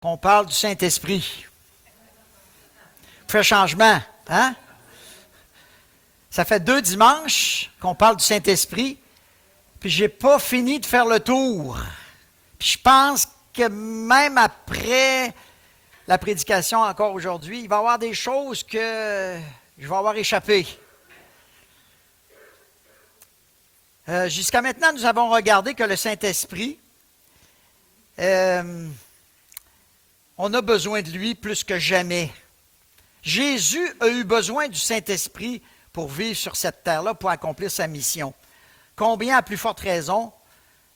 Qu'on parle du Saint-Esprit. Fait changement, hein? Ça fait 2 dimanches qu'on parle du Saint-Esprit, puis j'ai pas fini de faire le tour. Puis je pense que même après la prédication encore aujourd'hui, il va y avoir des choses que je vais avoir échappé. Jusqu'à maintenant, nous avons regardé que le Saint-Esprit, on a besoin de lui plus que jamais. Jésus a eu besoin du Saint-Esprit pour vivre sur cette terre-là, pour accomplir sa mission. Combien, à plus forte raison,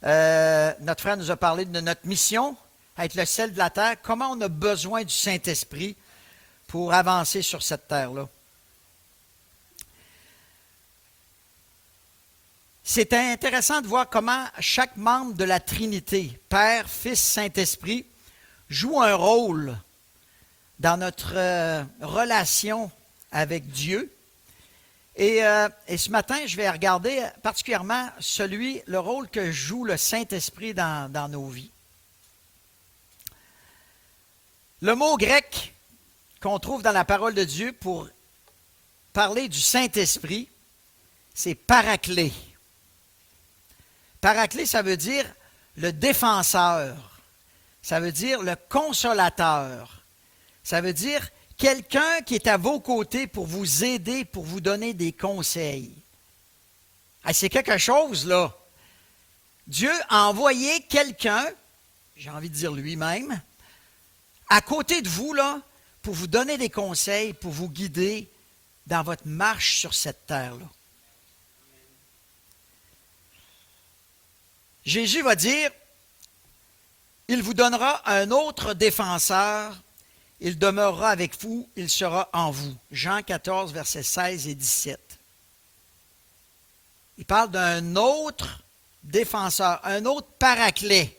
notre frère nous a parlé de notre mission, être le sel de la terre, comment on a besoin du Saint-Esprit pour avancer sur cette terre-là. C'est intéressant de voir comment chaque membre de la Trinité, Père, Fils, Saint-Esprit, joue un rôle dans notre relation avec Dieu. Et ce matin, je vais regarder particulièrement le rôle que joue le Saint-Esprit dans nos vies. Le mot grec qu'on trouve dans la parole de Dieu pour parler du Saint-Esprit, c'est paraclé. Paraclé, ça veut dire le défenseur. Ça veut dire le consolateur. Ça veut dire quelqu'un qui est à vos côtés pour vous aider, pour vous donner des conseils. Ah, c'est quelque chose, là. Dieu a envoyé quelqu'un, j'ai envie de dire lui-même, à côté de vous, là, pour vous donner des conseils, pour vous guider dans votre marche sur cette terre-là. Jésus va dire, il vous donnera un autre défenseur, il demeurera avec vous, il sera en vous. Jean 14, versets 16 et 17. Il parle d'un autre défenseur, un autre paraclet.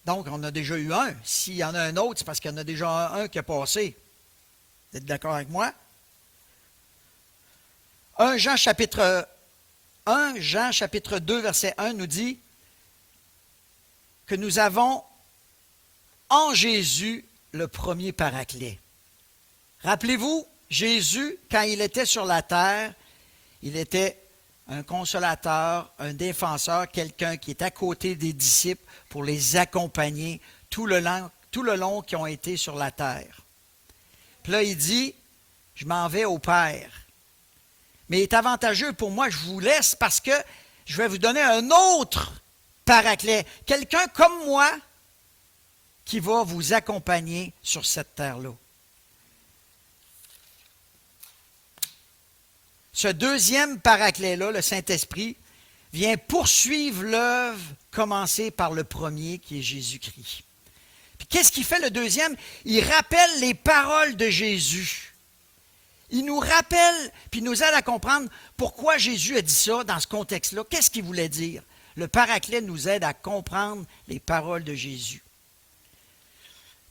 Donc, on a déjà eu un. S'il y en a un autre, c'est parce qu'il y en a déjà un qui a passé. Vous êtes d'accord avec moi? 1 Jean chapitre 2, verset 1 nous dit que nous avons en Jésus le premier paraclet. Rappelez-vous, Jésus, quand il était sur la terre, il était un consolateur, un défenseur, quelqu'un qui est à côté des disciples pour les accompagner tout le long qu'ils ont été sur la terre. Puis là, il dit, je m'en vais au Père. Mais il est avantageux pour moi, je vous laisse parce que je vais vous donner un autre paraclet. Quelqu'un comme moi qui va vous accompagner sur cette terre-là. Ce deuxième paraclet-là, le Saint-Esprit, vient poursuivre l'œuvre commencée par le premier qui est Jésus-Christ. Puis qu'est-ce qu'il fait le deuxième? Il rappelle les paroles de Jésus. Il nous rappelle, puis il nous aide à comprendre pourquoi Jésus a dit ça dans ce contexte-là. Qu'est-ce qu'il voulait dire? Le paraclet nous aide à comprendre les paroles de Jésus.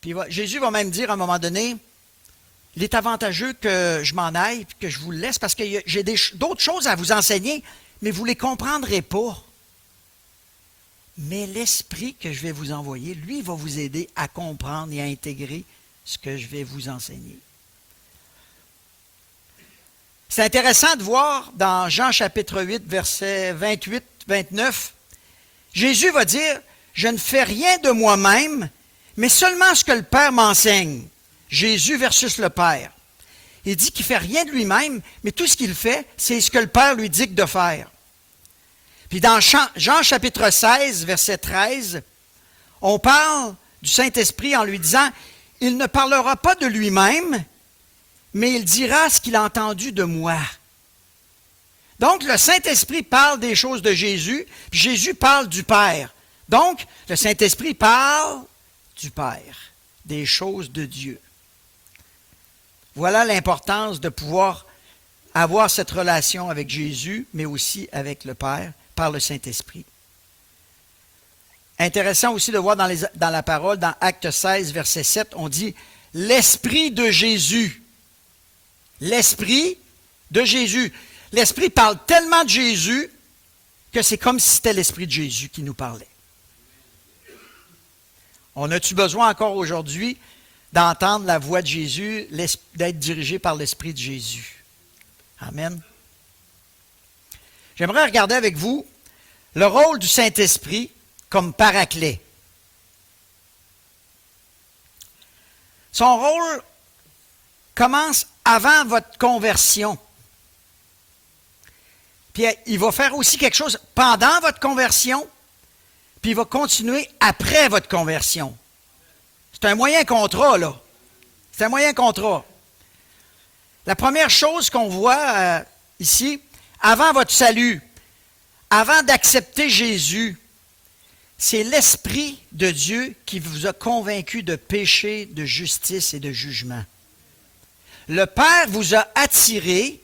Puis Jésus va même dire à un moment donné, il est avantageux que je m'en aille, puis que je vous le laisse, parce que j'ai d'autres choses à vous enseigner, mais vous ne les comprendrez pas. Mais l'Esprit que je vais vous envoyer, lui, va vous aider à comprendre et à intégrer ce que je vais vous enseigner. C'est intéressant de voir dans Jean chapitre 8, versets 28-29, Jésus va dire, « Je ne fais rien de moi-même, mais seulement ce que le Père m'enseigne. » Jésus versus le Père. Il dit qu'il ne fait rien de lui-même, mais tout ce qu'il fait, c'est ce que le Père lui dicte de faire. Puis dans Jean chapitre 16, verset 13, on parle du Saint-Esprit en lui disant, « Il ne parlera pas de lui-même, mais il dira ce qu'il a entendu de moi. » Donc, le Saint-Esprit parle des choses de Jésus, puis Jésus parle du Père. Donc, le Saint-Esprit parle du Père, des choses de Dieu. Voilà l'importance de pouvoir avoir cette relation avec Jésus, mais aussi avec le Père, par le Saint-Esprit. Intéressant aussi de voir dans la parole, dans Acte 16, verset 7, on dit « L'Esprit de Jésus ». L'Esprit de Jésus. L'Esprit parle tellement de Jésus que c'est comme si c'était l'Esprit de Jésus qui nous parlait. On a-tu besoin encore aujourd'hui d'entendre la voix de Jésus, d'être dirigé par l'Esprit de Jésus? Amen. J'aimerais regarder avec vous le rôle du Saint-Esprit comme paraclet. Son rôle commence avant votre conversion. Puis il va faire aussi quelque chose pendant votre conversion, puis il va continuer après votre conversion. C'est un moyen contrat, là. C'est un moyen contrat. La première chose qu'on voit ici, avant votre salut, avant d'accepter Jésus, c'est l'Esprit de Dieu qui vous a convaincu de péché, de justice et de jugement. Le Père vous a attiré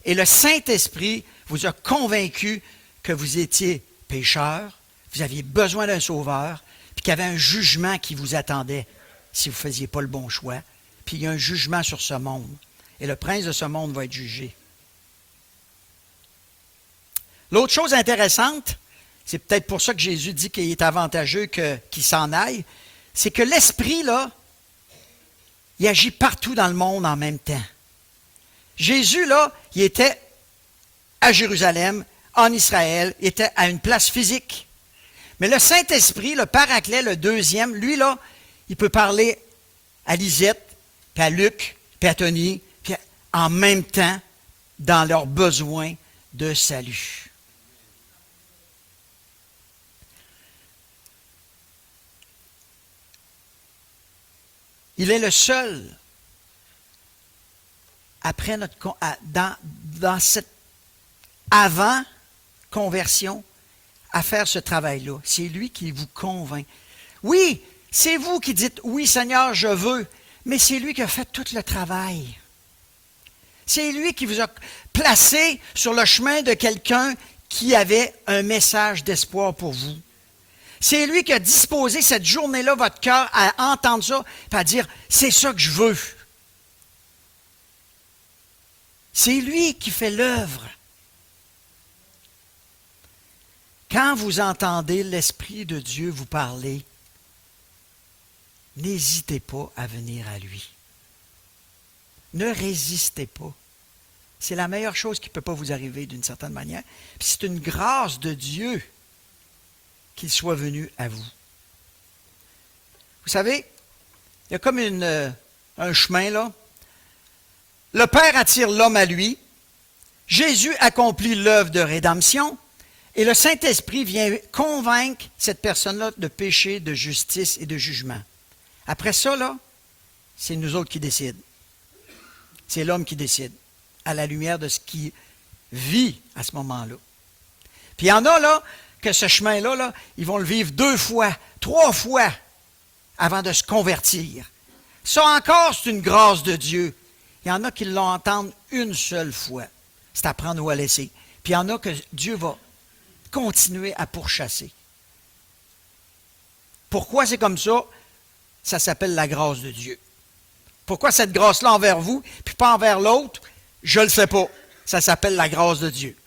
et le Saint-Esprit vous a convaincu que vous étiez pécheur, vous aviez besoin d'un sauveur, puis qu'il y avait un jugement qui vous attendait si vous ne faisiez pas le bon choix. Puis il y a un jugement sur ce monde. Et le prince de ce monde va être jugé. L'autre chose intéressante, c'est peut-être pour ça que Jésus dit qu'il est avantageux qu'il s'en aille, c'est que l'Esprit, là, il agit partout dans le monde en même temps. Jésus, là, il était à Jérusalem, en Israël, il était à une place physique. Mais le Saint-Esprit, le Paraclet, le deuxième, lui, là, il peut parler à Lisette, puis à Luc, puis à Tony, puis en même temps, dans leurs besoins de salut. Il est le seul, après dans cette avant-conversion, à faire ce travail-là. C'est lui qui vous convainc. Oui, c'est vous qui dites « Oui, Seigneur, je veux », mais c'est lui qui a fait tout le travail. C'est lui qui vous a placé sur le chemin de quelqu'un qui avait un message d'espoir pour vous. C'est lui qui a disposé cette journée-là, votre cœur, à entendre ça, et à dire « C'est ça que je veux ». C'est lui qui fait l'œuvre. Quand vous entendez l'Esprit de Dieu vous parler, n'hésitez pas à venir à lui. Ne résistez pas. C'est la meilleure chose qui ne peut pas vous arriver d'une certaine manière. Puis c'est une grâce de Dieu qu'il soit venu à vous. Vous savez, il y a comme un chemin là. Le Père attire l'homme à lui. Jésus accomplit l'œuvre de rédemption. Et le Saint-Esprit vient convaincre cette personne-là de péché, de justice et de jugement. Après ça, là, c'est nous autres qui décident. C'est l'homme qui décide, à la lumière de ce qu'il vit à ce moment-là. Puis il y en a, là, que ce chemin-là, là, ils vont le vivre 2 fois, 3 fois avant de se convertir. Ça encore, c'est une grâce de Dieu. Il y en a qui l'entendent une seule fois. C'est à prendre ou à laisser. Puis il y en a que Dieu va continuer à pourchasser. Pourquoi c'est comme ça? Ça s'appelle la grâce de Dieu. Pourquoi cette grâce-là envers vous, puis pas envers l'autre? Je ne le sais pas. Ça s'appelle la grâce de Dieu.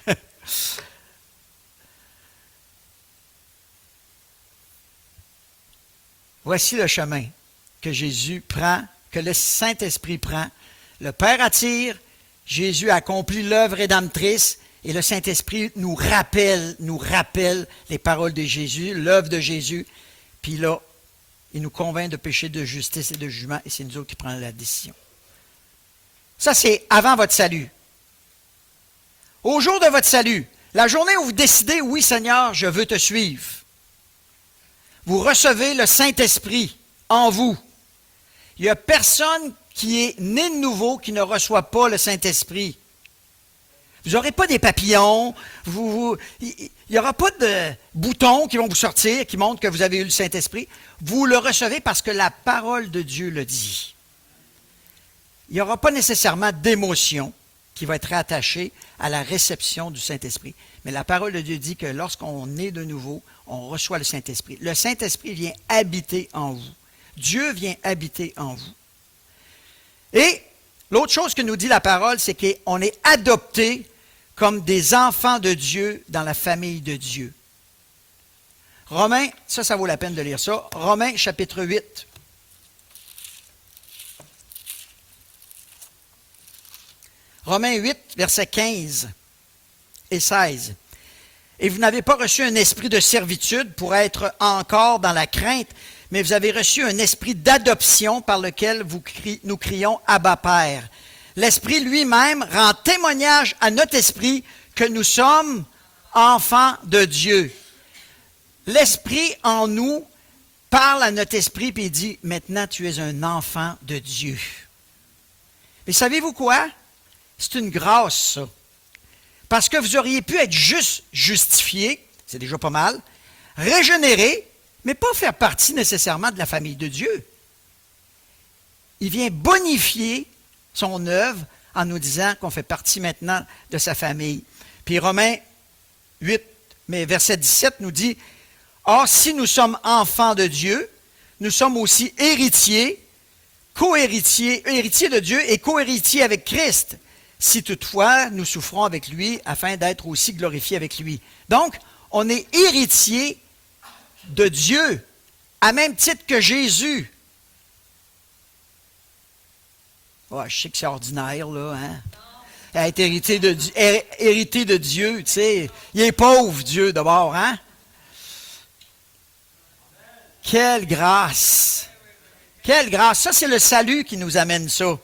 Voici le chemin que Jésus prend, que le Saint-Esprit prend. Le Père attire, Jésus accomplit l'œuvre rédemptrice, et le Saint-Esprit nous rappelle les paroles de Jésus, l'œuvre de Jésus. Puis là, il nous convainc de péché, de justice et de jugement, et c'est nous autres qui prenons la décision. Ça, c'est avant votre salut. Au jour de votre salut, la journée où vous décidez, oui Seigneur, je veux te suivre, vous recevez le Saint-Esprit en vous. Il n'y a personne qui est né de nouveau qui ne reçoit pas le Saint-Esprit. Vous n'aurez pas des papillons, il n'y aura pas de boutons qui vont vous sortir, qui montrent que vous avez eu le Saint-Esprit. Vous le recevez parce que la parole de Dieu le dit. Il n'y aura pas nécessairement d'émotion qui va être rattachée à la réception du Saint-Esprit. Mais la parole de Dieu dit que lorsqu'on est de nouveau, on reçoit le Saint-Esprit. Le Saint-Esprit vient habiter en vous. Dieu vient habiter en vous. Et l'autre chose que nous dit la parole, c'est qu'on est adopté comme des enfants de Dieu dans la famille de Dieu. Romains, ça vaut la peine de lire ça. Romains, chapitre 8. Romains 8, versets 15 et 16. Et vous n'avez pas reçu un esprit de servitude pour être encore dans la crainte, mais vous avez reçu un esprit d'adoption par lequel nous crions Abba Père. L'Esprit lui-même rend témoignage à notre esprit que nous sommes enfants de Dieu. L'Esprit en nous parle à notre esprit et dit, maintenant tu es un enfant de Dieu. Mais savez-vous quoi? C'est une grâce, ça. Parce que vous auriez pu être juste justifié, c'est déjà pas mal, régénéré, mais pas faire partie nécessairement de la famille de Dieu. Il vient bonifier son œuvre en nous disant qu'on fait partie maintenant de sa famille. Puis Romains 8, mais verset 17 nous dit, « Or, si nous sommes enfants de Dieu, nous sommes aussi héritiers, co-héritiers, héritiers de Dieu et co-héritiers avec Christ, si toutefois nous souffrons avec lui afin d'être aussi glorifiés avec lui. » Donc, on est héritier de Dieu, à même titre que Jésus. Ouais, je sais que c'est ordinaire, là, hein? Être hérité de Dieu, tu sais. Il est pauvre, Dieu, d'abord, hein? Quelle grâce! Quelle grâce! Ça, c'est le salut qui nous amène ça.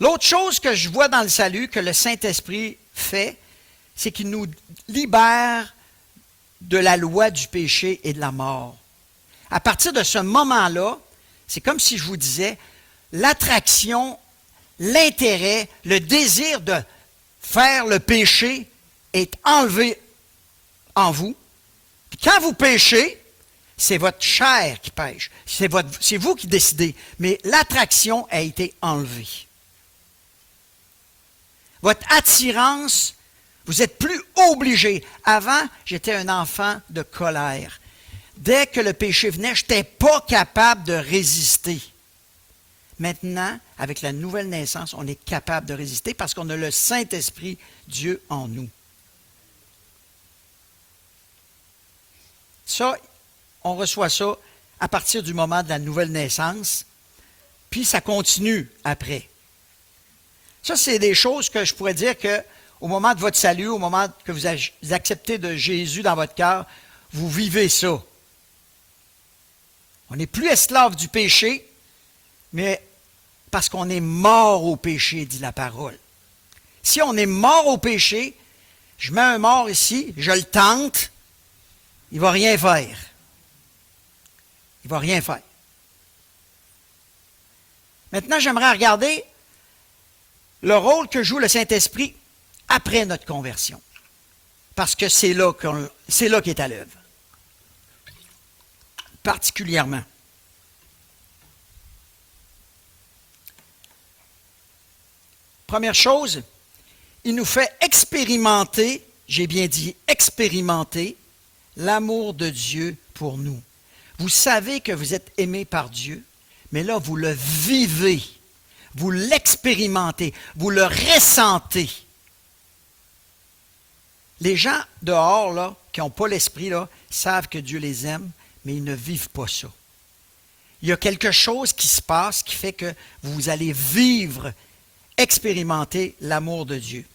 L'autre chose que je vois dans le salut, que le Saint-Esprit fait, c'est qu'il nous libère de la loi du péché et de la mort. À partir de ce moment-là, c'est comme si je vous disais, l'attraction, l'intérêt, le désir de faire le péché est enlevé en vous. Puis quand vous péchez, c'est votre chair qui pêche. C'est vous qui décidez. Mais l'attraction a été enlevée. Votre attirance, vous n'êtes plus obligé. Avant, j'étais un enfant de colère. Dès que le péché venait, je n'étais pas capable de résister. Maintenant, avec la nouvelle naissance, on est capable de résister parce qu'on a le Saint-Esprit, Dieu en nous. Ça, on reçoit ça à partir du moment de la nouvelle naissance, puis ça continue après. Ça, c'est des choses que je pourrais dire qu'au moment de votre salut, au moment que vous acceptez de Jésus dans votre cœur, vous vivez ça. On n'est plus esclave du péché, mais parce qu'on est mort au péché, dit la parole. Si on est mort au péché, je mets un mort ici, je le tente, il ne va rien faire. Il ne va rien faire. Maintenant, j'aimerais regarder le rôle que joue le Saint-Esprit après notre conversion. Parce que c'est là qu'il est à l'œuvre. Particulièrement. Première chose, il nous fait expérimenter, j'ai bien dit expérimenter, l'amour de Dieu pour nous. Vous savez que vous êtes aimés par Dieu, mais là, vous le vivez, vous l'expérimentez, vous le ressentez. Les gens dehors, là, qui n'ont pas l'esprit, là, savent que Dieu les aime, mais ils ne vivent pas ça. Il y a quelque chose qui se passe qui fait que vous allez vivre, expérimenter l'amour de Dieu.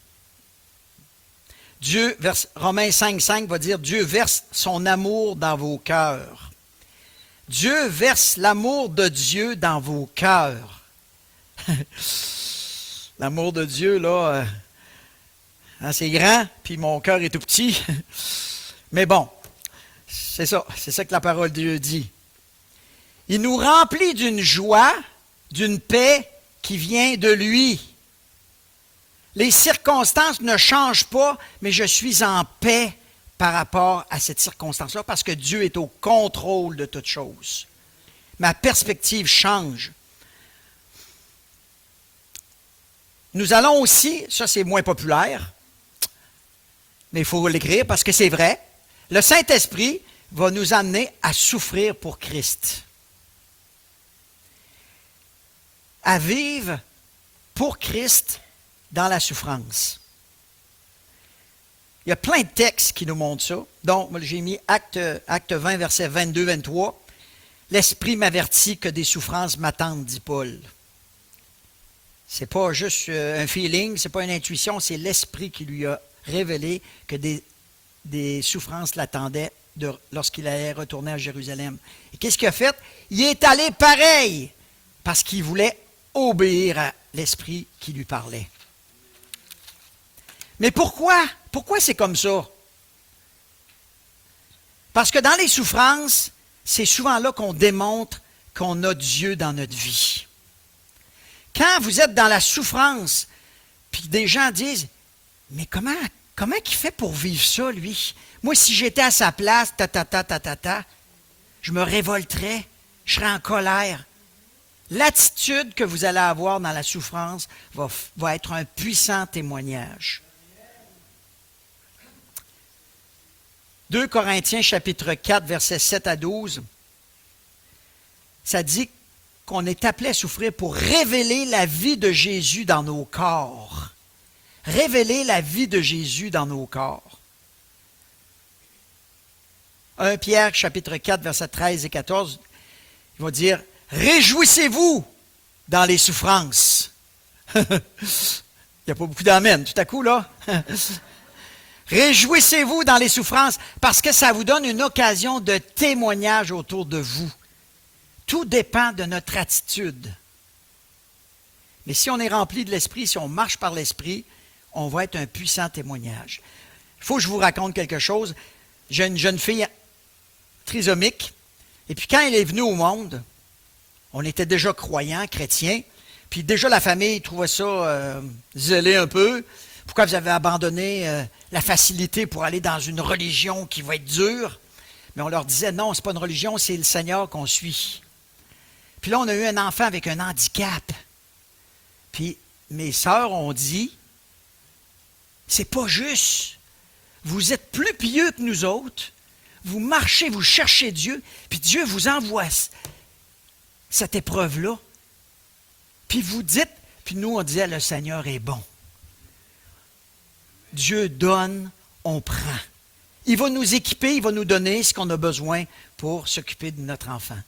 Dieu, Romains 5,5 va dire, Dieu verse son amour dans vos cœurs. Dieu verse l'amour de Dieu dans vos cœurs. L'amour de Dieu, là, c'est grand, puis mon cœur est tout petit. Mais bon, c'est ça que la parole de Dieu dit. Il nous remplit d'une joie, d'une paix qui vient de lui. Les circonstances ne changent pas, mais je suis en paix par rapport à cette circonstance-là, parce que Dieu est au contrôle de toutes choses. Ma perspective change. Nous allons aussi, ça c'est moins populaire, mais il faut l'écrire parce que c'est vrai, le Saint-Esprit va nous amener à souffrir pour Christ. À vivre pour Christ dans la souffrance. Il y a plein de textes qui nous montrent ça. Donc, moi, j'ai mis acte 20, versets 22-23. « L'Esprit m'avertit que des souffrances m'attendent, dit Paul. » Ce n'est pas juste un feeling, ce n'est pas une intuition, c'est l'Esprit qui lui a révélé que des souffrances l'attendaient lorsqu'il allait retourner à Jérusalem. Et qu'est-ce qu'il a fait? Il est allé pareil, parce qu'il voulait obéir à l'Esprit qui lui parlait. Mais pourquoi? Pourquoi c'est comme ça? Parce que dans les souffrances, c'est souvent là qu'on démontre qu'on a Dieu dans notre vie. Quand vous êtes dans la souffrance, puis des gens disent, mais comment il fait pour vivre ça, lui? Moi, si j'étais à sa place, je me révolterais, je serais en colère. L'attitude que vous allez avoir dans la souffrance va être un puissant témoignage. 2 Corinthiens chapitre 4, versets 7 à 12, ça dit qu'on est appelé à souffrir pour révéler la vie de Jésus dans nos corps. Révéler la vie de Jésus dans nos corps. 1 Pierre chapitre 4, versets 13 et 14, il va dire « Réjouissez-vous dans les souffrances. » Il n'y a pas beaucoup d'amen tout à coup, là. Réjouissez-vous dans les souffrances parce que ça vous donne une occasion de témoignage autour de vous. Tout dépend de notre attitude. Mais si on est rempli de l'Esprit, si on marche par l'Esprit, on va être un puissant témoignage. Il faut que je vous raconte quelque chose. J'ai une jeune fille trisomique, et puis quand elle est venue au monde, on était déjà croyants, chrétiens, puis déjà la famille trouvait ça zélé un peu. Pourquoi vous avez abandonné la facilité pour aller dans une religion qui va être dure? Mais on leur disait, non, ce n'est pas une religion, c'est le Seigneur qu'on suit. Puis là, on a eu un enfant avec un handicap. Puis mes sœurs ont dit, c'est pas juste. Vous êtes plus pieux que nous autres. Vous marchez, vous cherchez Dieu, puis Dieu vous envoie cette épreuve-là. Puis vous dites, puis nous on disait, le Seigneur est bon. Dieu donne, on prend. Il va nous équiper, il va nous donner ce qu'on a besoin pour s'occuper de notre enfant.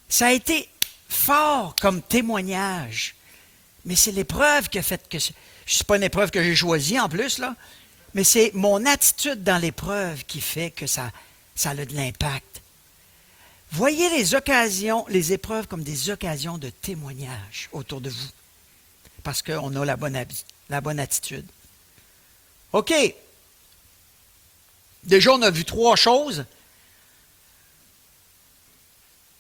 Ça a été fort comme témoignage, mais c'est l'épreuve qui a fait que... Ce n'est pas une épreuve que j'ai choisie en plus, là, mais c'est mon attitude dans l'épreuve qui fait que ça a de l'impact. Voyez les occasions, les épreuves comme des occasions de témoignage autour de vous, parce qu'on a la bonne attitude. OK. Déjà, on a vu 3 choses.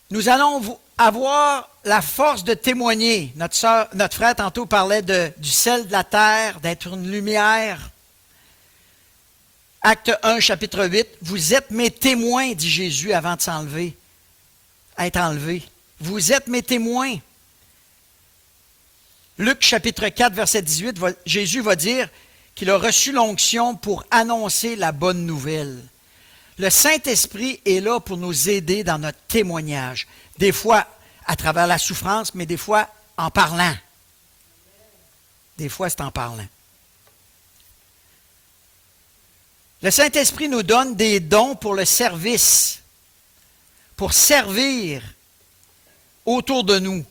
Nous allons avoir la force de témoigner. Notre frère tantôt parlait du sel de la terre, d'être une lumière. Acte 1, chapitre 8. Vous êtes mes témoins, dit Jésus avant de s'enlever, être enlevé. Vous êtes mes témoins. Luc chapitre 4, verset 18, Jésus va dire qu'il a reçu l'onction pour annoncer la bonne nouvelle. Le Saint-Esprit est là pour nous aider dans notre témoignage. Des fois à travers la souffrance, mais des fois en parlant. Des fois, c'est en parlant. Le Saint-Esprit nous donne des dons pour le service, pour servir autour de nous.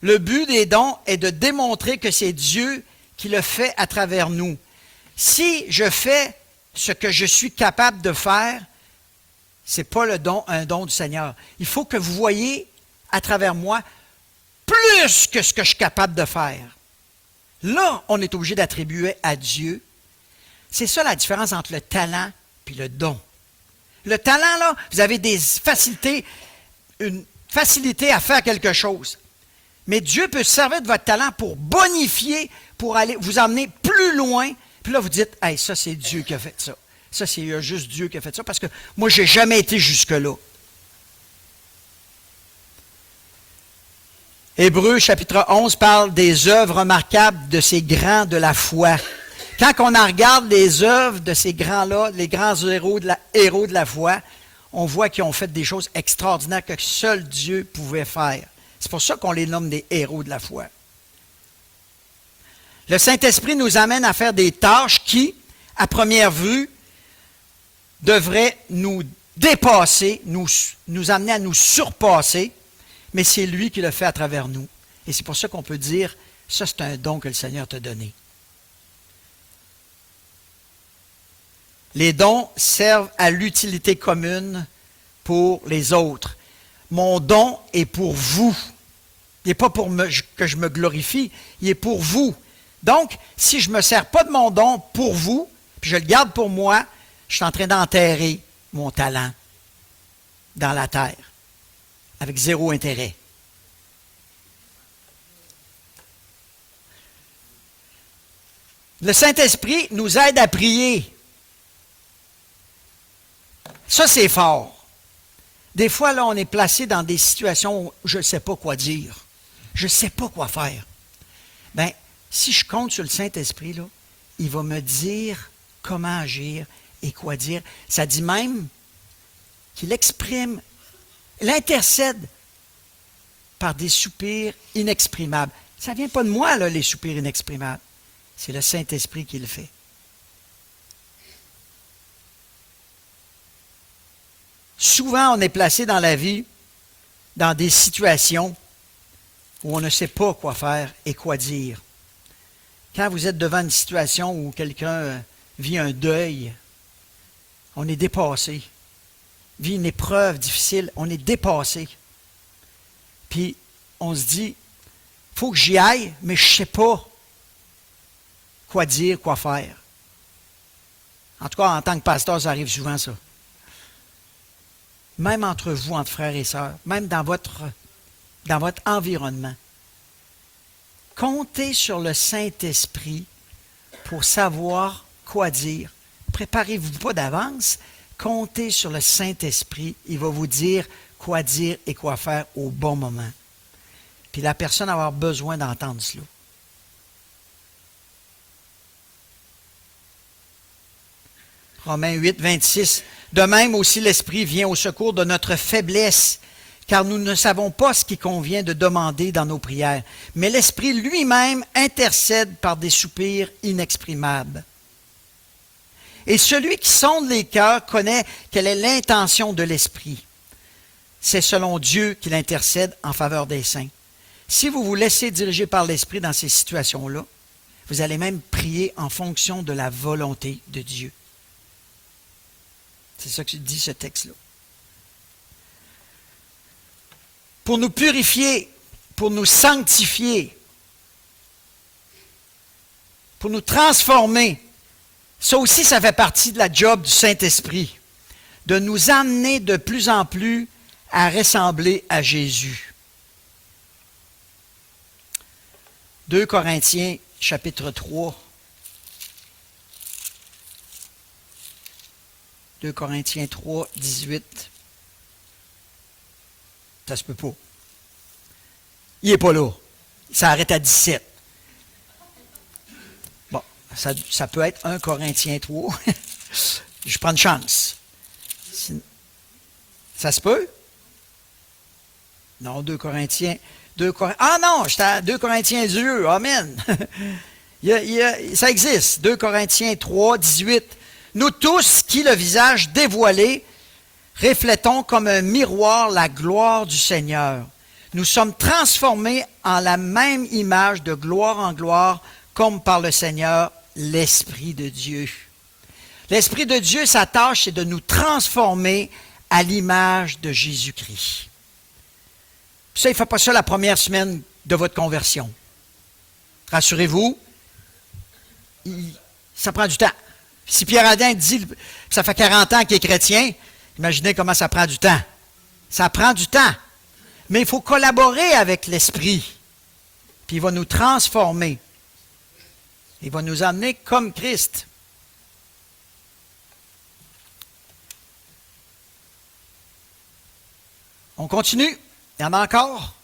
Le but des dons est de démontrer que c'est Dieu qui le fait à travers nous. Si je fais ce que je suis capable de faire, ce n'est pas un don du Seigneur. Il faut que vous voyiez à travers moi plus que ce que je suis capable de faire. Là, on est obligé d'attribuer à Dieu. C'est ça la différence entre le talent et le don. Le talent, là, vous avez des facilités, une facilité à faire quelque chose. Mais Dieu peut se servir de votre talent pour bonifier, pour aller vous emmener plus loin. Puis là, vous dites, « Hey, ça, c'est Dieu qui a fait ça. Ça, c'est juste Dieu qui a fait ça, parce que moi, je n'ai jamais été jusque-là. » Hébreux, chapitre 11, parle des œuvres remarquables de ces grands de la foi. Quand on en regarde les œuvres de ces grands-là, les grands héros de la foi, on voit qu'ils ont fait des choses extraordinaires que seul Dieu pouvait faire. C'est pour ça qu'on les nomme des héros de la foi. Le Saint-Esprit nous amène à faire des tâches qui, à première vue, devrait nous dépasser, nous amener à nous surpasser, mais c'est lui qui le fait à travers nous. Et c'est pour ça qu'on peut dire, ça c'est un don que le Seigneur t'a donné. Les dons servent à l'utilité commune pour les autres. Mon don est pour vous. Il n'est pas pour que je me glorifie, il est pour vous. Donc, si je ne me sers pas de mon don pour vous, puis je le garde pour moi, je suis en train d'enterrer mon talent dans la terre, avec zéro intérêt. Le Saint-Esprit nous aide à prier. Ça, c'est fort. Des fois, là, on est placé dans des situations où je ne sais pas quoi dire. Je ne sais pas quoi faire. Bien, si je compte sur le Saint-Esprit, là, il va me dire comment agir et quoi dire. Ça dit même qu'il exprime, il intercède par des soupirs inexprimables. Ça ne vient pas de moi, là, les soupirs inexprimables. C'est le Saint-Esprit qui le fait. Souvent, on est placé dans la vie dans des situations où on ne sait pas quoi faire et quoi dire. Quand vous êtes devant une situation où quelqu'un vit un deuil, on est dépassé. Vit une épreuve difficile, on est dépassé. Puis, on se dit, il faut que j'y aille, mais je ne sais pas quoi dire, quoi faire. En tout cas, en tant que pasteur, ça arrive souvent, ça. Même entre vous, entre frères et sœurs, même dans votre environnement. Comptez sur le Saint-Esprit pour savoir quoi dire. Préparez-vous pas d'avance. Comptez sur le Saint-Esprit. Il va vous dire quoi dire et quoi faire au bon moment. Puis la personne va avoir besoin d'entendre cela. Romains 8, 26. De même aussi l'Esprit vient au secours de notre faiblesse, car nous ne savons pas ce qui convient de demander dans nos prières. Mais l'Esprit lui-même intercède par des soupirs inexprimables. Et celui qui sonde les cœurs connaît quelle est l'intention de l'Esprit. C'est selon Dieu qu'il intercède en faveur des saints. Si vous vous laissez diriger par l'Esprit dans ces situations-là, vous allez même prier en fonction de la volonté de Dieu. C'est ça que dit ce texte-là. Pour nous purifier, pour nous sanctifier, pour nous transformer, ça aussi, ça fait partie de la job du Saint-Esprit, de nous amener de plus en plus à ressembler à Jésus. 2 Corinthiens, chapitre 3. 2 Corinthiens 3, 18. Ça se peut pas. Il n'est pas là. Ça arrête à 17. Bon, ça peut être 1 Corinthiens 3. Je prends une chance. Ça se peut? Non, 2 Corinthiens. Ah non, j'étais à 2 Corinthiens 2. Amen. Ça existe. 2 Corinthiens 3, 18. Nous tous qui, le visage dévoilé, reflétons comme un miroir la gloire du Seigneur. Nous sommes transformés en la même image de gloire en gloire, comme par le Seigneur, l'Esprit de Dieu. L'Esprit de Dieu, sa tâche, c'est de nous transformer à l'image de Jésus-Christ. Ça, il ne fait pas ça la première semaine de votre conversion. Rassurez-vous, ça prend du temps. Si Pierre-Adin dit que ça fait 40 ans qu'il est chrétien, imaginez comment ça prend du temps. Ça prend du temps. Mais il faut collaborer avec l'Esprit. Puis il va nous transformer. Il va nous amener comme Christ. On continue. Il y en a encore.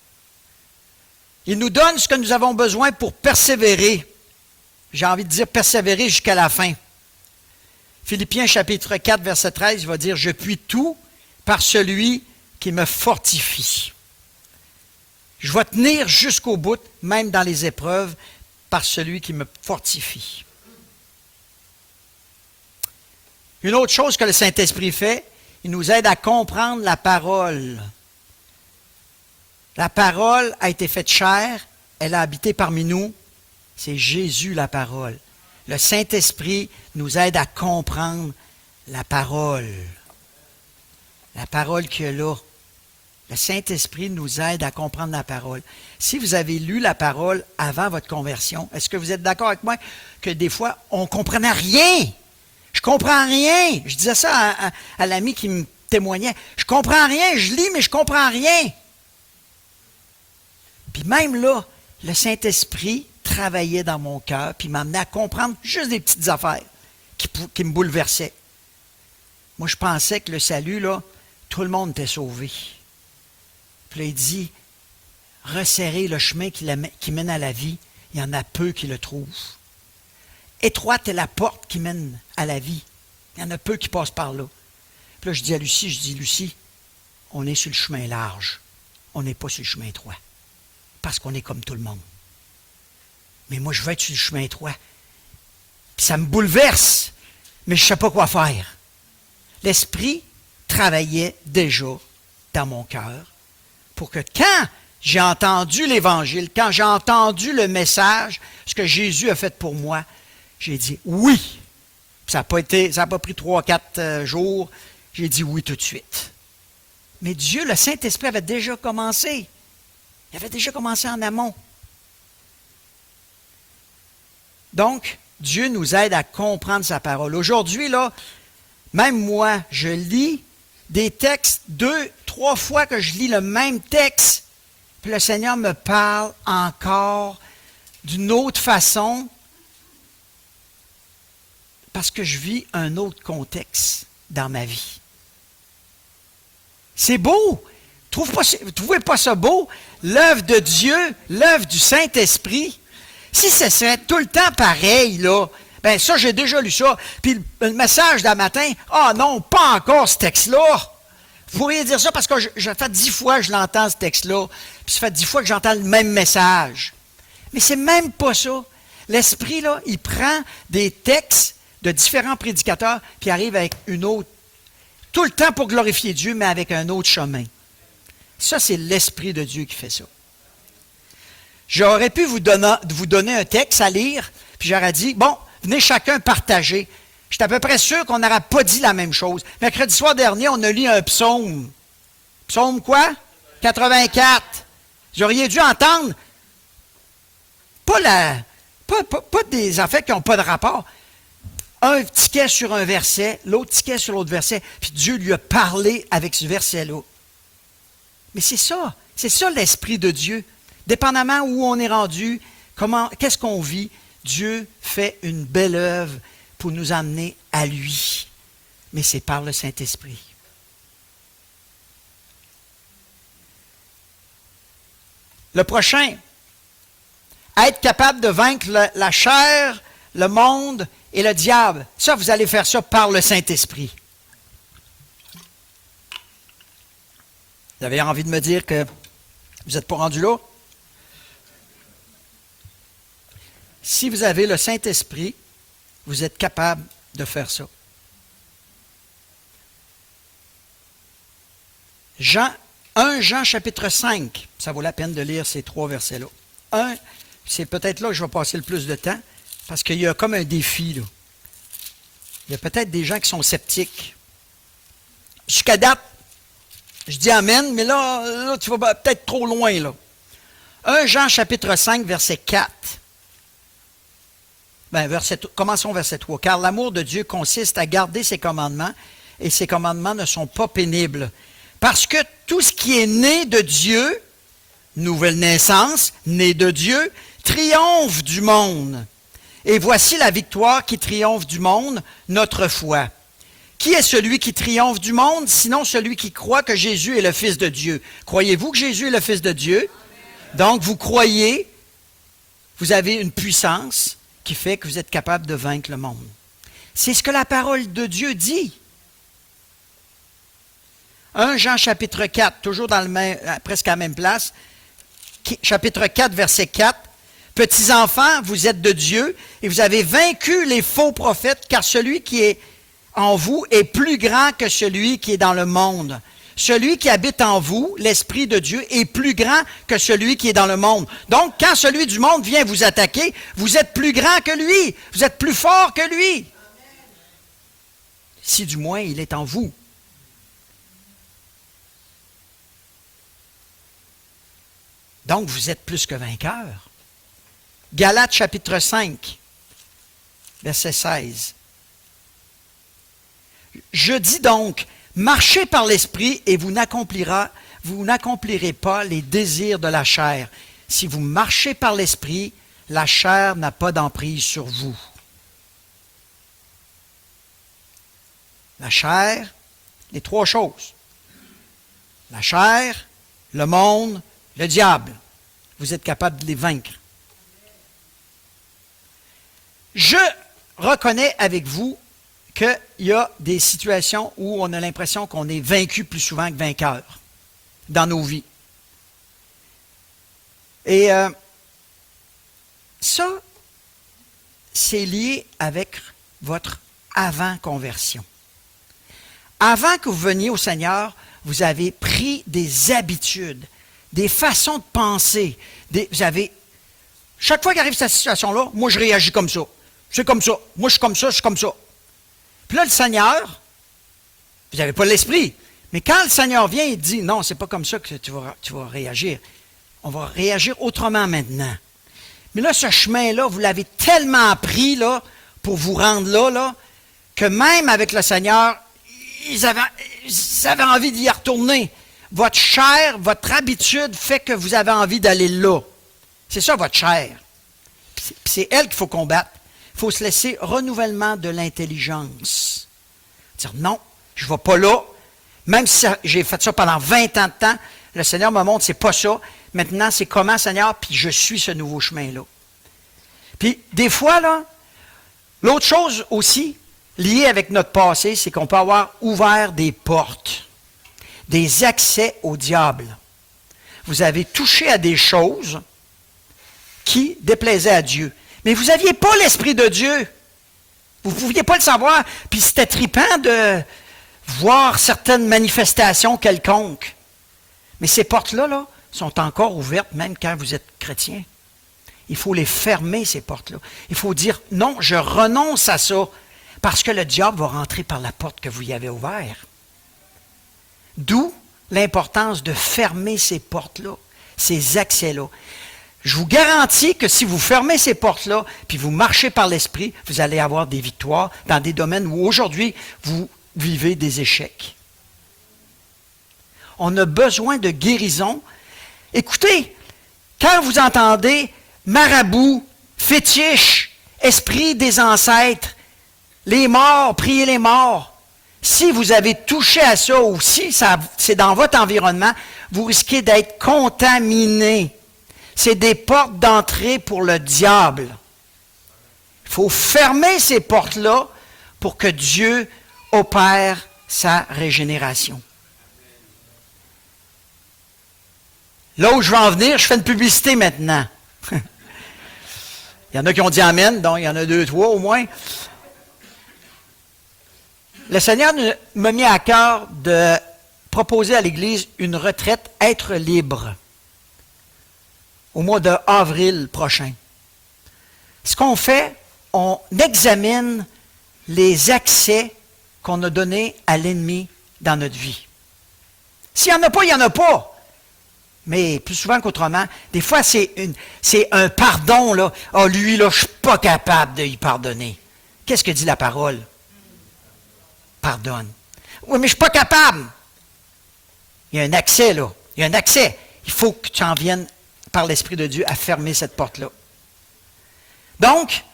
Il nous donne ce que nous avons besoin pour persévérer. J'ai envie de dire persévérer jusqu'à la fin. Philippiens chapitre 4, verset 13, il va dire « Je puis tout par celui qui me fortifie. » Je vais tenir jusqu'au bout, même dans les épreuves, par celui qui me fortifie. Une autre chose que le Saint-Esprit fait, il nous aide à comprendre la parole. La parole a été faite chair, elle a habité parmi nous. C'est Jésus la parole. Le Saint-Esprit nous aide à comprendre la parole. La parole qu'il y a là. Le Saint-Esprit nous aide à comprendre la parole. Si vous avez lu la parole avant votre conversion, est-ce que vous êtes d'accord avec moi que des fois, on ne comprenait rien? Je comprends rien. Je disais ça à l'ami qui me témoignait. Je comprends rien. Je lis, mais je comprends rien. Puis même là, le Saint-Esprit travaillait dans mon cœur, puis m'amenait à comprendre juste des petites affaires qui me bouleversaient. Moi, je pensais que le salut, là, tout le monde était sauvé. Puis là, il dit, resserrer le chemin qui mène à la vie, il y en a peu qui le trouvent. Étroite est la porte qui mène à la vie. Il y en a peu qui passent par là. Puis là, je dis à Lucie, Lucie, on est sur le chemin large. On n'est pas sur le chemin étroit. Parce qu'on est comme tout le monde. Mais moi, je veux être sur le chemin étroit. Puis ça me bouleverse, mais je ne sais pas quoi faire. L'Esprit travaillait déjà dans mon cœur pour que quand j'ai entendu l'Évangile, quand j'ai entendu le message, ce que Jésus a fait pour moi, j'ai dit oui. Ça n'a pas pris 3-4 jours. J'ai dit oui tout de suite. Mais Dieu, le Saint-Esprit avait déjà commencé. Il avait déjà commencé en amont. Donc, Dieu nous aide à comprendre sa parole. Aujourd'hui, là, même moi, je lis des textes 2-3 fois que je lis le même texte, puis le Seigneur me parle encore d'une autre façon parce que je vis un autre contexte dans ma vie. C'est beau! Trouvez pas ça beau? L'œuvre de Dieu, l'œuvre du Saint-Esprit. Si ce serait tout le temps pareil, là, bien ça, j'ai déjà lu ça. Puis le message d'un matin, ah non, pas encore ce texte-là. Vous pourriez dire ça parce que ça fait 10 fois que je l'entends, ce texte-là. Puis ça fait 10 fois que j'entends le même message. Mais c'est même pas ça. L'Esprit, là, il prend des textes de différents prédicateurs, puis arrive avec une autre. Tout le temps pour glorifier Dieu, mais avec un autre chemin. Ça, c'est l'Esprit de Dieu qui fait ça. J'aurais pu vous donner un texte à lire, puis j'aurais dit, bon, venez chacun partager. J'étais à peu près sûr qu'on n'aurait pas dit la même chose. Mercredi soir dernier, on a lu un psaume. Psaume quoi? 84. Vous auriez dû entendre pas des affaires qui n'ont pas de rapport. Un tiquet sur un verset, l'autre tiquet sur l'autre verset, puis Dieu lui a parlé avec ce verset-là. Mais c'est ça l'Esprit de Dieu. Dépendamment où on est rendu, qu'est-ce qu'on vit, Dieu fait une belle œuvre pour nous amener à lui. Mais c'est par le Saint-Esprit. Le prochain, être capable de vaincre la chair, le monde et le diable. Ça, vous allez faire ça par le Saint-Esprit. Vous avez envie de me dire que vous n'êtes pas rendu là? Si vous avez le Saint-Esprit, vous êtes capable de faire ça. 1 Jean chapitre 5, ça vaut la peine de lire ces 3 versets-là. C'est peut-être là que je vais passer le plus de temps, parce qu'il y a comme un défi, là. Il y a peut-être des gens qui sont sceptiques. Jusqu'à date, je dis amen, mais là tu vas peut-être trop loin, là. 1 Jean chapitre 5, verset 4. Commençons verset 3. Car l'amour de Dieu consiste à garder ses commandements, et ses commandements ne sont pas pénibles. Parce que tout ce qui est né de Dieu, nouvelle naissance, né de Dieu, triomphe du monde. Et voici la victoire qui triomphe du monde, notre foi. Qui est celui qui triomphe du monde, sinon celui qui croit que Jésus est le Fils de Dieu? Croyez-vous que Jésus est le Fils de Dieu? Donc, vous croyez, vous avez une puissance qui fait que vous êtes capable de vaincre le monde. C'est ce que la parole de Dieu dit. 1 Jean chapitre 4, toujours presque à la même place, chapitre 4, verset 4. Petits enfants, vous êtes de Dieu et vous avez vaincu les faux prophètes, car celui qui est en vous est plus grand que celui qui est dans le monde. Celui qui habite en vous, l'Esprit de Dieu, est plus grand que celui qui est dans le monde. Donc, quand celui du monde vient vous attaquer, vous êtes plus grand que lui. Vous êtes plus fort que lui. Si du moins il est en vous. Donc, vous êtes plus que vainqueur. Galates chapitre 5, verset 16. Je dis donc, marchez par l'Esprit et vous n'accomplirez pas les désirs de la chair. Si vous marchez par l'Esprit, la chair n'a pas d'emprise sur vous. La chair, les trois choses. La chair, le monde, le diable. Vous êtes capable de les vaincre. Je reconnais avec vous qu'il y a des situations où on a l'impression qu'on est vaincu plus souvent que vainqueur dans nos vies. Et ça, c'est lié avec votre avant-conversion. Avant que vous veniez au Seigneur, vous avez pris des habitudes, des façons de penser. Chaque fois qu'arrive cette situation-là, moi je réagis comme ça. C'est comme ça. Moi je suis comme ça, je suis comme ça. Puis là, le Seigneur, vous n'avez pas l'esprit. Mais quand le Seigneur vient, il dit, non, c'est pas comme ça que tu vas réagir. On va réagir autrement maintenant. Mais là, ce chemin-là, vous l'avez tellement appris là, pour vous rendre là, que même avec le Seigneur, ils avaient envie d'y retourner. Votre chair, votre habitude fait que vous avez envie d'aller là. C'est ça, votre chair. Puis c'est elle qu'il faut combattre. Il faut se laisser renouvellement de l'intelligence. Dire non, je ne vais pas là. Même si j'ai fait ça pendant 20 ans de temps, le Seigneur me montre, c'est pas ça. Maintenant, c'est comment, Seigneur, puis je suis ce nouveau chemin-là. Puis, des fois, là, l'autre chose aussi, liée avec notre passé, c'est qu'on peut avoir ouvert des portes, des accès au diable. Vous avez touché à des choses qui déplaisaient à Dieu. Mais vous n'aviez pas l'Esprit de Dieu. Vous ne pouviez pas le savoir. Puis c'était trippant de voir certaines manifestations quelconques. Mais ces portes-là là, sont encore ouvertes même quand vous êtes chrétien. Il faut les fermer, ces portes-là. Il faut dire, non, je renonce à ça, parce que le diable va rentrer par la porte que vous y avez ouverte. D'où l'importance de fermer ces portes-là, ces accès-là. Je vous garantis que si vous fermez ces portes-là, puis vous marchez par l'Esprit, vous allez avoir des victoires dans des domaines où aujourd'hui, vous vivez des échecs. On a besoin de guérison. Écoutez, quand vous entendez marabout, fétiche, esprit des ancêtres, les morts, priez les morts, si vous avez touché à ça ou si c'est dans votre environnement, vous risquez d'être contaminé. C'est des portes d'entrée pour le diable. Il faut fermer ces portes-là pour que Dieu opère sa régénération. Là où je veux en venir, je fais une publicité maintenant. Il y en a qui ont dit Amen, donc il y en a 2, 3 au moins. Le Seigneur m'a mis à cœur de proposer à l'Église une retraite Être libre au mois d'avril prochain. Ce qu'on fait, on examine les accès qu'on a donnés à l'ennemi dans notre vie. S'il n'y en a pas, il n'y en a pas. Mais plus souvent qu'autrement, des fois, c'est un pardon, là. Ah, lui, là, je ne suis pas capable de y pardonner. Qu'est-ce que dit la parole? Pardonne. Oui, mais je ne suis pas capable. Il y a un accès, là. Il y a un accès. Il faut que tu en viennes par l'Esprit de Dieu à fermer cette porte-là. Donc,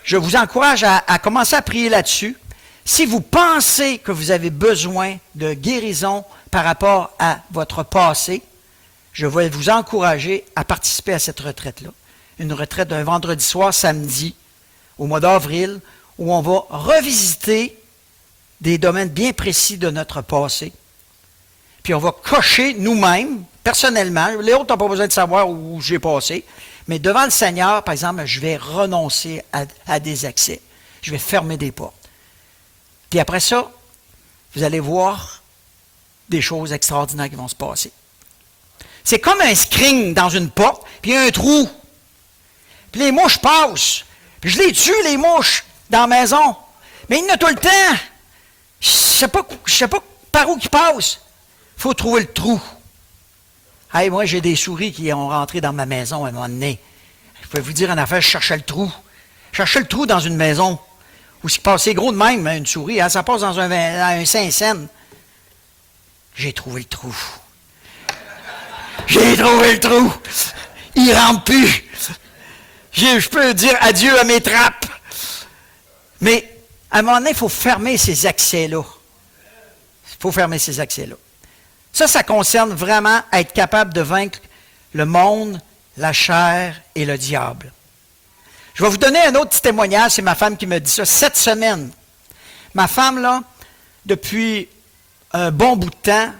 je vous encourage à commencer à prier là-dessus. Si vous pensez que vous avez besoin de guérison par rapport à votre passé, je vais vous encourager à participer à cette retraite-là. Une retraite d'un vendredi soir, samedi, au mois d'avril, où on va revisiter des domaines bien précis de notre passé. Puis on va cocher nous-mêmes, personnellement, les autres n'ont pas besoin de savoir où j'ai passé, mais devant le Seigneur, par exemple, je vais renoncer à des accès. Je vais fermer des portes. Puis après ça, vous allez voir des choses extraordinaires qui vont se passer. C'est comme un screen dans une porte, puis il y a un trou. Puis les mouches passent. Puis je les tue, les mouches, dans la maison. Mais il y en a tout le temps. Je sais pas par où ils passent. Il faut trouver le trou. Hey, moi, j'ai des souris qui ont rentré dans ma maison à un moment donné. Je peux vous dire en affaire, je cherchais le trou. Je cherchais le trou dans une maison. Où c'est passé gros de même, une souris. Hein, ça passe dans un Saint-Saëns. J'ai trouvé le trou. J'ai trouvé le trou. Il ne rentre plus. Je peux dire adieu à mes trappes. Mais à un moment donné, il faut fermer ces accès-là. Il faut fermer ces accès-là. Ça concerne vraiment être capable de vaincre le monde, la chair et le diable. Je vais vous donner un autre petit témoignage, c'est ma femme qui me dit ça. Cette semaine, ma femme, là, depuis un bon bout de temps,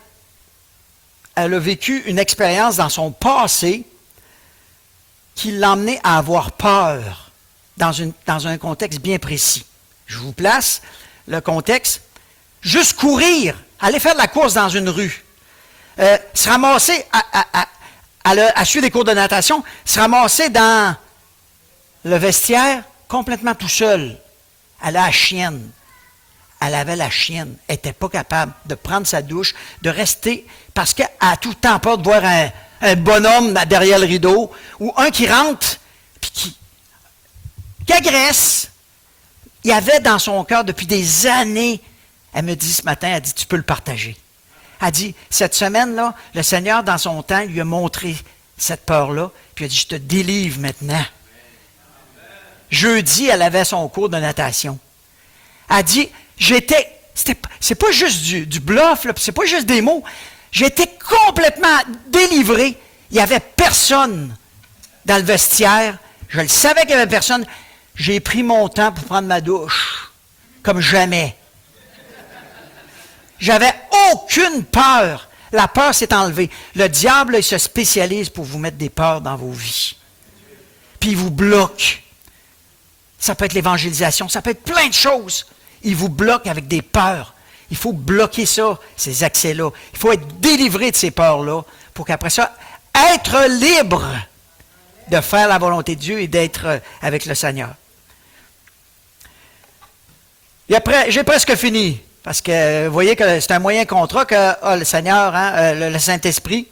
elle a vécu une expérience dans son passé qui l'a emmenée à avoir peur dans un contexte bien précis. Je vous place le contexte. Juste courir, aller faire de la course dans une rue, se ramasser à suivre des cours de natation, se ramasser dans le vestiaire complètement tout seul. Elle a la chienne. Elle avait la chienne. Elle n'était pas capable de prendre sa douche, de rester, parce qu'elle a tout le temps peur de voir un bonhomme derrière le rideau, ou un qui rentre, puis qui agresse. Il y avait dans son cœur depuis des années, elle me dit ce matin, elle dit, tu peux le partager. Elle dit, cette semaine-là, le Seigneur, dans son temps, lui a montré cette peur-là, puis il a dit, je te délivre maintenant. Jeudi, elle avait son cours de natation. Elle dit, c'est pas juste du bluff, là, c'est pas juste des mots. J'étais complètement délivré. Il n'y avait personne dans le vestiaire. Je le savais qu'il n'y avait personne. J'ai pris mon temps pour prendre ma douche, comme jamais. J'avais aucune peur. La peur s'est enlevée. Le diable, il se spécialise pour vous mettre des peurs dans vos vies. Puis il vous bloque. Ça peut être l'évangélisation, ça peut être plein de choses. Il vous bloque avec des peurs. Il faut bloquer ça, ces accès-là. Il faut être délivré de ces peurs-là pour qu'après ça, être libre de faire la volonté de Dieu et d'être avec le Seigneur. Et après, j'ai presque fini, parce que vous voyez que c'est un moyen contrat que le Seigneur, le Saint-Esprit,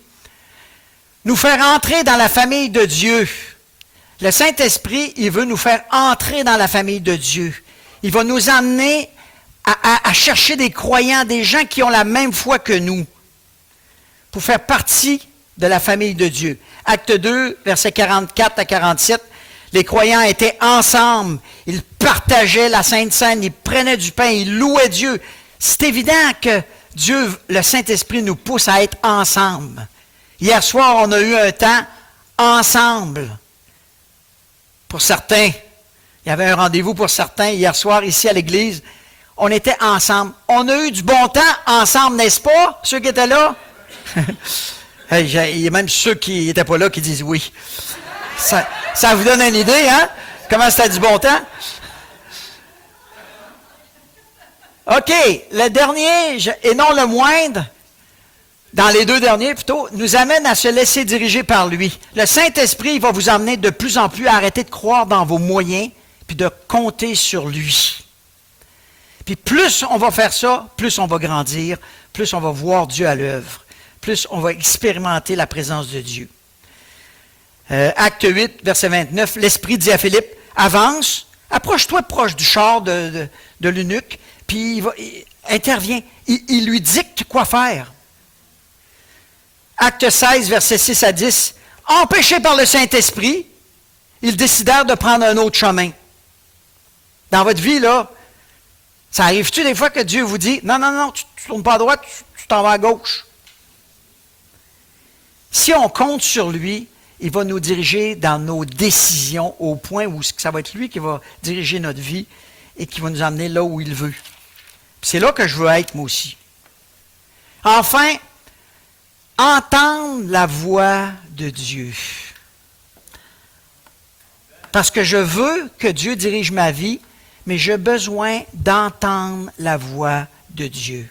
nous faire entrer dans la famille de Dieu. Le Saint-Esprit, il veut nous faire entrer dans la famille de Dieu. Il va nous amener à chercher des croyants, des gens qui ont la même foi que nous, pour faire partie de la famille de Dieu. Acte 2, versets 44 à 47, les croyants étaient ensemble, ils partageaient la Sainte Seine, ils prenaient du pain, ils louaient Dieu. C'est évident que Dieu, le Saint-Esprit, nous pousse à être ensemble. Hier soir, on a eu un temps ensemble. Pour certains, il y avait un rendez-vous pour certains hier soir ici à l'église. On était ensemble. On a eu du bon temps ensemble, n'est-ce pas, ceux qui étaient là? Il y a même ceux qui n'étaient pas là qui disent oui. Ça vous donne une idée, hein? Comment c'était du bon temps? OK, le dernier, et non le moindre, dans les deux derniers plutôt, nous amène à se laisser diriger par lui. Le Saint-Esprit va vous emmener de plus en plus à arrêter de croire dans vos moyens, puis de compter sur lui. Puis plus on va faire ça, plus on va grandir, plus on va voir Dieu à l'œuvre, plus on va expérimenter la présence de Dieu. Acte 8, verset 29, l'Esprit dit à Philippe, avance, approche-toi proche du char de l'eunuque, puis il intervient, il lui dicte quoi faire. Acte 16, versets 6 à 10, empêchés par le Saint-Esprit, ils décidèrent de prendre un autre chemin. Dans votre vie, là, ça arrive-tu des fois que Dieu vous dit, non, tu ne tournes pas à droite, tu t'en vas à gauche. Si on compte sur lui, il va nous diriger dans nos décisions au point où ça va être lui qui va diriger notre vie et qui va nous emmener là où il veut. C'est là que je veux être, moi aussi. Enfin, entendre la voix de Dieu. Parce que je veux que Dieu dirige ma vie, mais j'ai besoin d'entendre la voix de Dieu.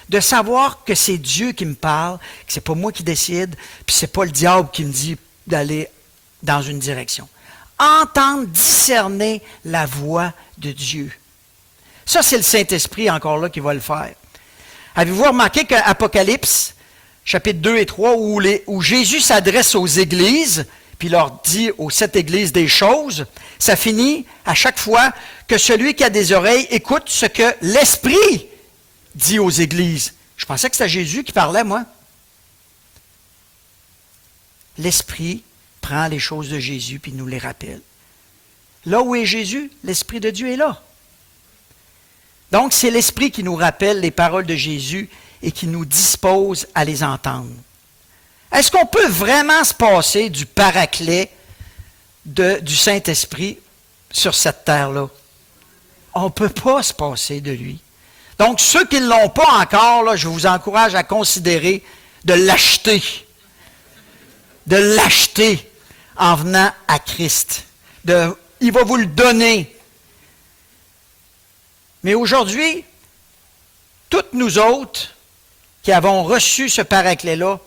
De savoir que c'est Dieu qui me parle, que c'est pas moi qui décide, puis c'est pas le diable qui me dit d'aller dans une direction. Entendre, discerner la voix de Dieu. Ça, c'est le Saint-Esprit encore là qui va le faire. Avez-vous remarqué qu'Apocalypse, chapitres 2 et 3, où Jésus s'adresse aux églises, puis leur dit aux 7 églises des choses, ça finit à chaque fois que celui qui a des oreilles écoute ce que l'Esprit dit aux églises. Je pensais que c'était Jésus qui parlait, moi. L'Esprit prend les choses de Jésus puis nous les rappelle. Là où est Jésus, l'Esprit de Dieu est là. Donc, c'est l'Esprit qui nous rappelle les paroles de Jésus et qui nous dispose à les entendre. Est-ce qu'on peut vraiment se passer du Paraclet du Saint-Esprit sur cette terre-là? On ne peut pas se passer de lui. Donc, ceux qui ne l'ont pas encore, là, je vous encourage à considérer de l'acheter. De l'acheter en venant à Christ. Il va vous le donner. Mais aujourd'hui, toutes nous autres qui avons reçu ce Paraclet-là,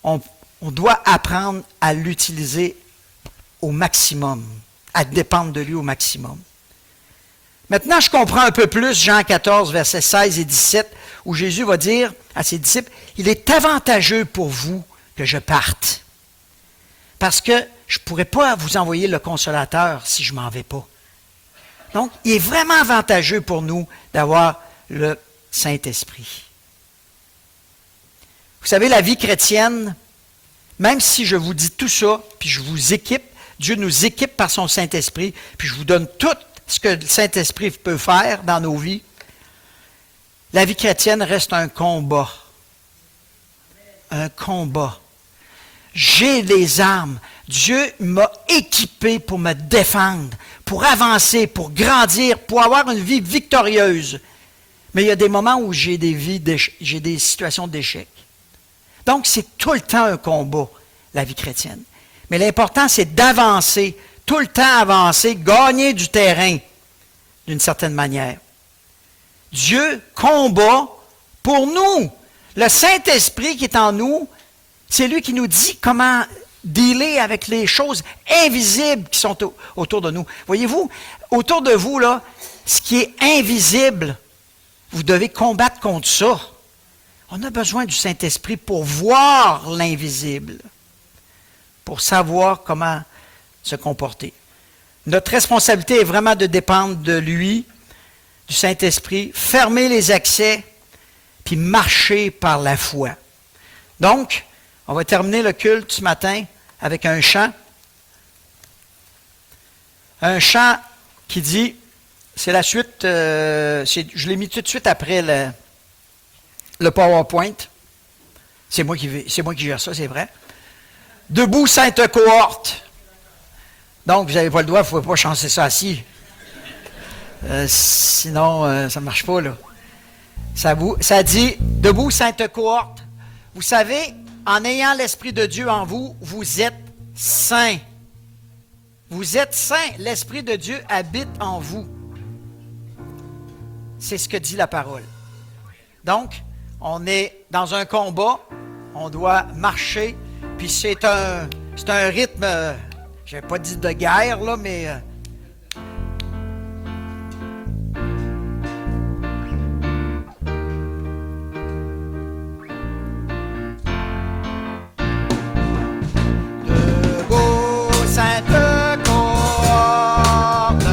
on doit apprendre à l'utiliser au maximum, à dépendre de lui au maximum. Maintenant, je comprends un peu plus Jean 14, versets 16 et 17, où Jésus va dire à ses disciples, « Il est avantageux pour vous que je parte, parce que je ne pourrais pas vous envoyer le Consolateur si je ne m'en vais pas. » Donc, il est vraiment avantageux pour nous d'avoir le Saint-Esprit. Vous savez, la vie chrétienne, même si je vous dis tout ça, puis je vous équipe, Dieu nous équipe par son Saint-Esprit, puis je vous donne tout ce que le Saint-Esprit peut faire dans nos vies, la vie chrétienne reste un combat. Un combat. J'ai les armes. Dieu m'a équipé pour me défendre, pour avancer, pour grandir, pour avoir une vie victorieuse. Mais il y a des moments où j'ai des situations d'échec. Donc, c'est tout le temps un combat, la vie chrétienne. Mais l'important, c'est d'avancer, tout le temps avancer, gagner du terrain, d'une certaine manière. Dieu combat pour nous. Le Saint-Esprit qui est en nous, c'est lui qui nous dit comment dealer avec les choses invisibles qui sont autour de nous. Voyez-vous, autour de vous, là, ce qui est invisible, vous devez combattre contre ça. On a besoin du Saint-Esprit pour voir l'invisible, pour savoir comment se comporter. Notre responsabilité est vraiment de dépendre de lui, du Saint-Esprit, fermer les accès, puis marcher par la foi. Donc, on va terminer le culte ce matin avec un chant. Un chant qui dit, c'est la suite, je l'ai mis tout de suite après le PowerPoint. C'est moi qui gère ça, c'est vrai. Debout, sainte cohorte. Donc, vous n'avez pas le droit, il ne faut pas chanter ça assis. Sinon, ça ne marche pas, là. Ça dit, debout, sainte cohorte. Vous savez, en ayant l'Esprit de Dieu en vous, vous êtes saints. Vous êtes saints. L'Esprit de Dieu habite en vous. C'est ce que dit la parole. Donc, on est dans un combat, on doit marcher, puis c'est un rythme, je n'ai pas dit de guerre, là, mais... Debout, sainte cohorte,